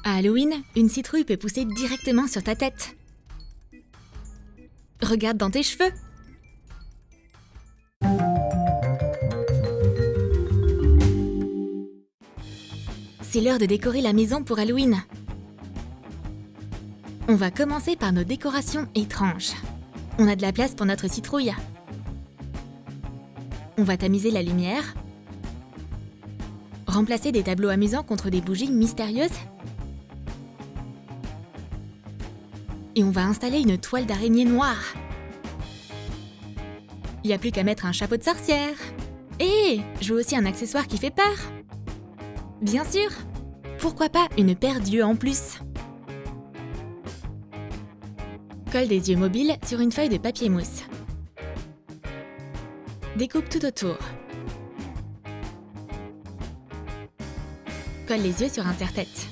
À Halloween, une citrouille peut pousser directement sur ta tête. Regarde dans tes cheveux. C'est l'heure de décorer la maison pour Halloween. On va commencer par nos décorations étranges. On a de la place pour notre citrouille. On va tamiser la lumière. Remplacer des tableaux amusants contre des bougies mystérieuses. Et on va installer une toile d'araignée noire. Il n'y a plus qu'à mettre un chapeau de sorcière. Et je veux aussi un accessoire qui fait peur. Bien sûr. Pourquoi pas une paire d'yeux en plus? Colle des yeux mobiles sur une feuille de papier mousse. Découpe tout autour. Colle les yeux sur un serre-tête.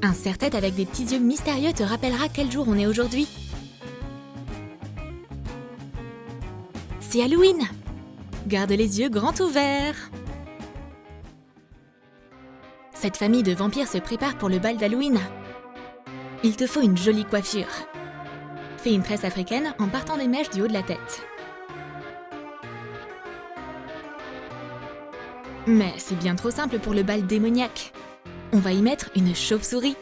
Un serre-tête avec des petits yeux mystérieux te rappellera quel jour on est aujourd'hui. C'est Halloween! Garde les yeux grands ouverts. Cette famille de vampires se prépare pour le bal d'Halloween. Il te faut une jolie coiffure. Fais une tresse africaine en partant des mèches du haut de la tête. Mais c'est bien trop simple pour le bal démoniaque. On va y mettre une chauve-souris.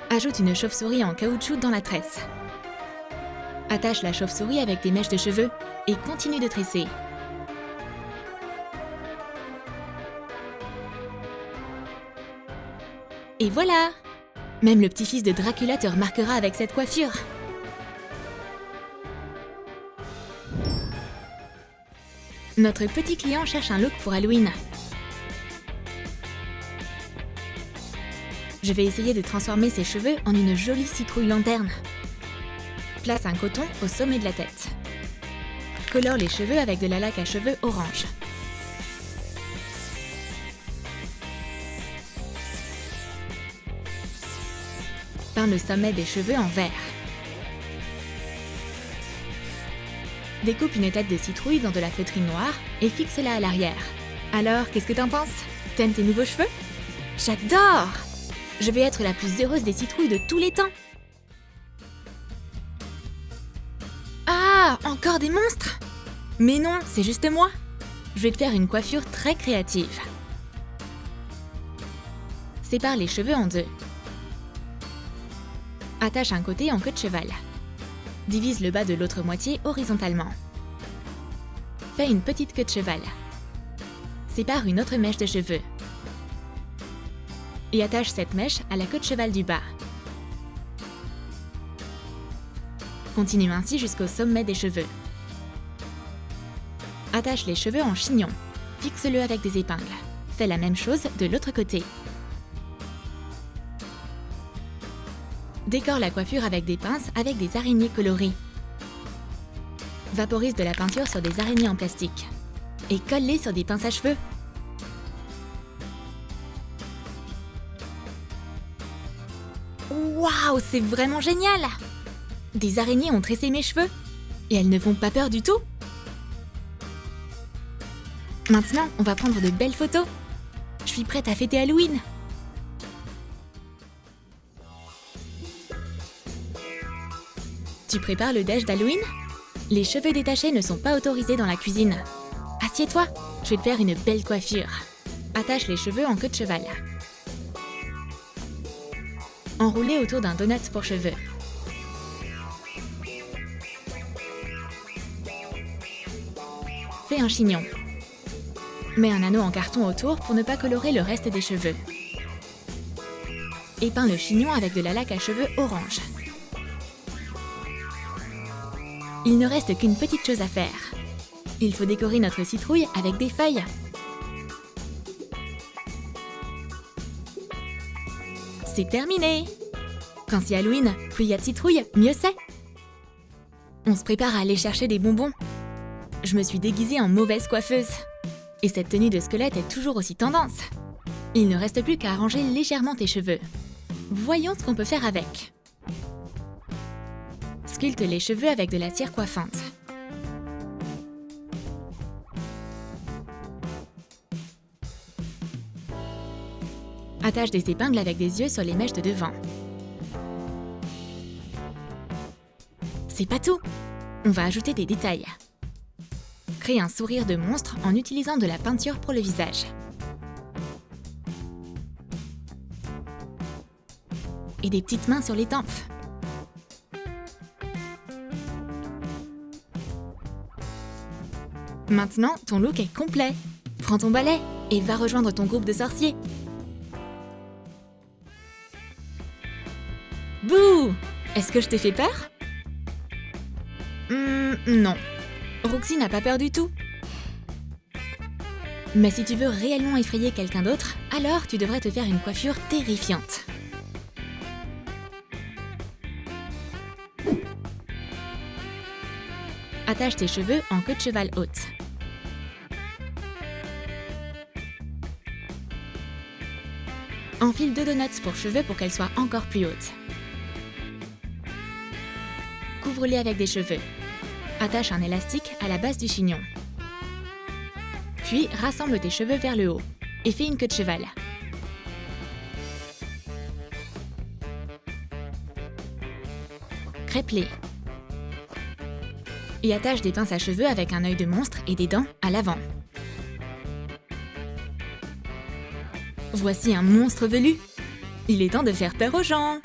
Ajoute une chauve-souris en caoutchouc dans la tresse. Attache la chauve-souris avec des mèches de cheveux et continue de tresser. Et voilà! Même le petit-fils de Dracula te remarquera avec cette coiffure. Notre petit client cherche un look pour Halloween. Je vais essayer de transformer ses cheveux en une jolie citrouille lanterne. Place un coton au sommet de la tête. Colore les cheveux avec de la laque à cheveux orange. Peins le sommet des cheveux en vert. Découpe une tête de citrouille dans de la feutrine noire et fixe-la à l'arrière. Alors, qu'est-ce que t'en penses? T'aimes tes nouveaux cheveux? J'adore! Je vais être la plus heureuse des citrouilles de tous les temps! Ah, encore des monstres? Mais non, c'est juste moi! Je vais te faire une coiffure très créative. Sépare les cheveux en deux. Attache un côté en queue de cheval. Divise le bas de l'autre moitié horizontalement. Fais une petite queue de cheval. Sépare une autre mèche de cheveux. Et attache cette mèche à la queue de cheval du bas. Continue ainsi jusqu'au sommet des cheveux. Attache les cheveux en chignon. Fixe-le avec des épingles. Fais la même chose de l'autre côté. Décore la coiffure avec des pinces avec des araignées colorées. Vaporise de la peinture sur des araignées en plastique. Et colle-les sur des pinces à cheveux. Waouh, c'est vraiment génial! Des araignées ont tressé mes cheveux. Et elles ne font pas peur du tout. Maintenant, on va prendre de belles photos. Je suis prête à fêter Halloween. Tu prépares le déj d'Halloween? Les cheveux détachés ne sont pas autorisés dans la cuisine. Assieds-toi, je vais te faire une belle coiffure. Attache les cheveux en queue de cheval. Enroulez autour d'un donut pour cheveux. Fais un chignon. Mets un anneau en carton autour pour ne pas colorer le reste des cheveux. Et peins le chignon avec de la laque à cheveux orange. Il ne reste qu'une petite chose à faire. Il faut décorer notre citrouille avec des feuilles. C'est terminé! Quand c'est Halloween, plus il y a de citrouilles, mieux c'est! On se prépare à aller chercher des bonbons. Je me suis déguisée en mauvaise coiffeuse. Et cette tenue de squelette est toujours aussi tendance. Il ne reste plus qu'à arranger légèrement tes cheveux. Voyons ce qu'on peut faire avec. Sculpte les cheveux avec de la cire coiffante. Attache des épingles avec des yeux sur les mèches de devant. C'est pas tout! On va ajouter des détails. Crée un sourire de monstre en utilisant de la peinture pour le visage. Et des petites mains sur les tempes. Maintenant, ton look est complet. Prends ton balai et va rejoindre ton groupe de sorciers. Bouh! Est-ce que je t'ai fait peur? Non. Roxy n'a pas peur du tout. Mais si tu veux réellement effrayer quelqu'un d'autre, alors tu devrais te faire une coiffure terrifiante. Attache tes cheveux en queue de cheval haute. Enfile 2 donuts pour cheveux pour qu'elles soient encore plus hautes. Couvre-les avec des cheveux. Attache un élastique à la base du chignon. Puis rassemble tes cheveux vers le haut et fais une queue de cheval. Crêpe-les. Et attache des pinces à cheveux avec un œil de monstre et des dents à l'avant. Voici un monstre velu. Il est temps de faire peur aux gens.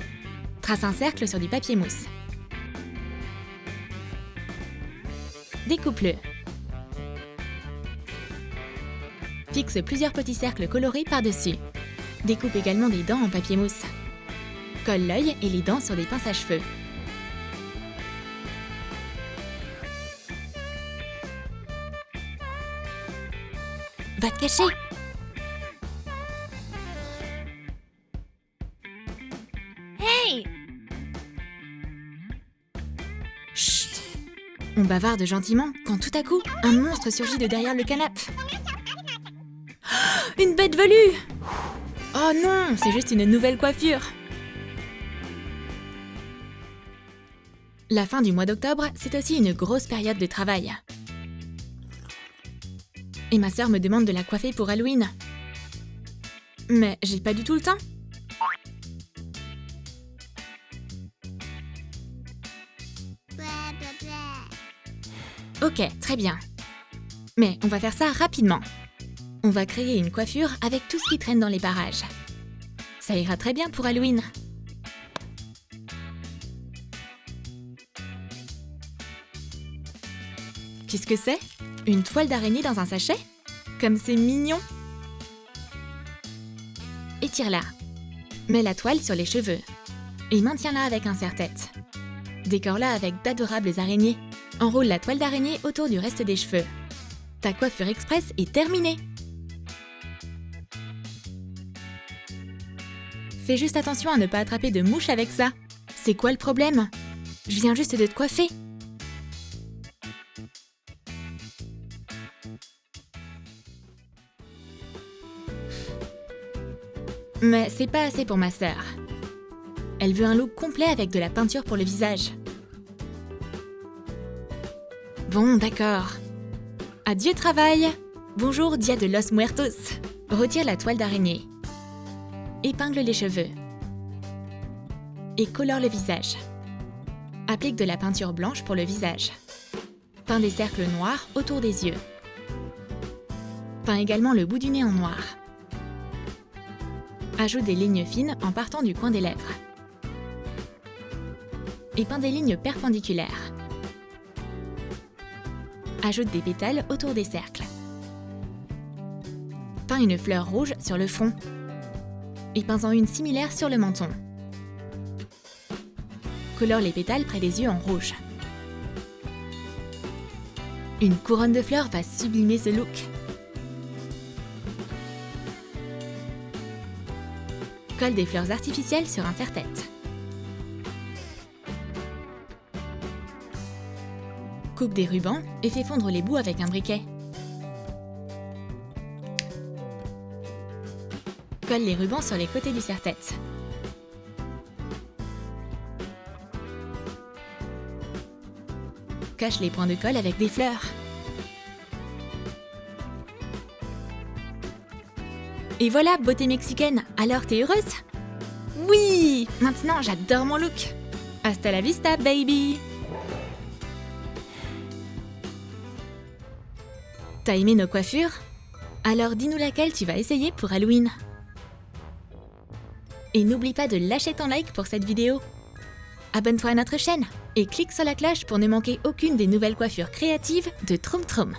Trace un cercle sur du papier mousse. Découpe-le. Fixe plusieurs petits cercles colorés par-dessus. Découpe également des dents en papier mousse. Colle l'œil et les dents sur des pinces à cheveux. Va te cacher! Hey! Chut! On bavarde gentiment quand tout à coup, un monstre surgit de derrière le canapé. Oh, une bête velue! Oh non, c'est juste une nouvelle coiffure! La fin du mois d'octobre, c'est aussi une grosse période de travail. Et ma sœur me demande de la coiffer pour Halloween. Mais j'ai pas du tout le temps. Ok, très bien. Mais on va faire ça rapidement. On va créer une coiffure avec tout ce qui traîne dans les parages. Ça ira très bien pour Halloween. Qu'est-ce que c'est? Une toile d'araignée dans un sachet? Comme c'est mignon! Étire-la. Mets la toile sur les cheveux. Et maintiens-la avec un serre-tête. Décore-la avec d'adorables araignées. Enroule la toile d'araignée autour du reste des cheveux. Ta coiffure express est terminée! Fais juste attention à ne pas attraper de mouches avec ça. C'est quoi le problème? Je viens juste de te coiffer. Mais c'est pas assez pour ma sœur. Elle veut un look complet avec de la peinture pour le visage. Bon, d'accord. Adieu travail. Bonjour, Dia de los Muertos. Retire la toile d'araignée. Épingle les cheveux. Et colore le visage. Applique de la peinture blanche pour le visage. Peins des cercles noirs autour des yeux. Peins également le bout du nez en noir. Ajoute des lignes fines en partant du coin des lèvres. Et peins des lignes perpendiculaires. Ajoute des pétales autour des cercles. Peins une fleur rouge sur le front. Et peins-en une similaire sur le menton. Colore les pétales près des yeux en rouge. Une couronne de fleurs va sublimer ce look. Colle des fleurs artificielles sur un serre-tête. Coupe des rubans et fais fondre les bouts avec un briquet. Colle les rubans sur les côtés du serre-tête. Cache les points de colle avec des fleurs. Et voilà, beauté mexicaine. Alors, t'es heureuse? Oui! Maintenant, j'adore mon look. Hasta la vista, baby! T'as aimé nos coiffures? Alors dis-nous laquelle tu vas essayer pour Halloween. Et n'oublie pas de lâcher ton like pour cette vidéo. Abonne-toi à notre chaîne et clique sur la cloche pour ne manquer aucune des nouvelles coiffures créatives de Troum Troum.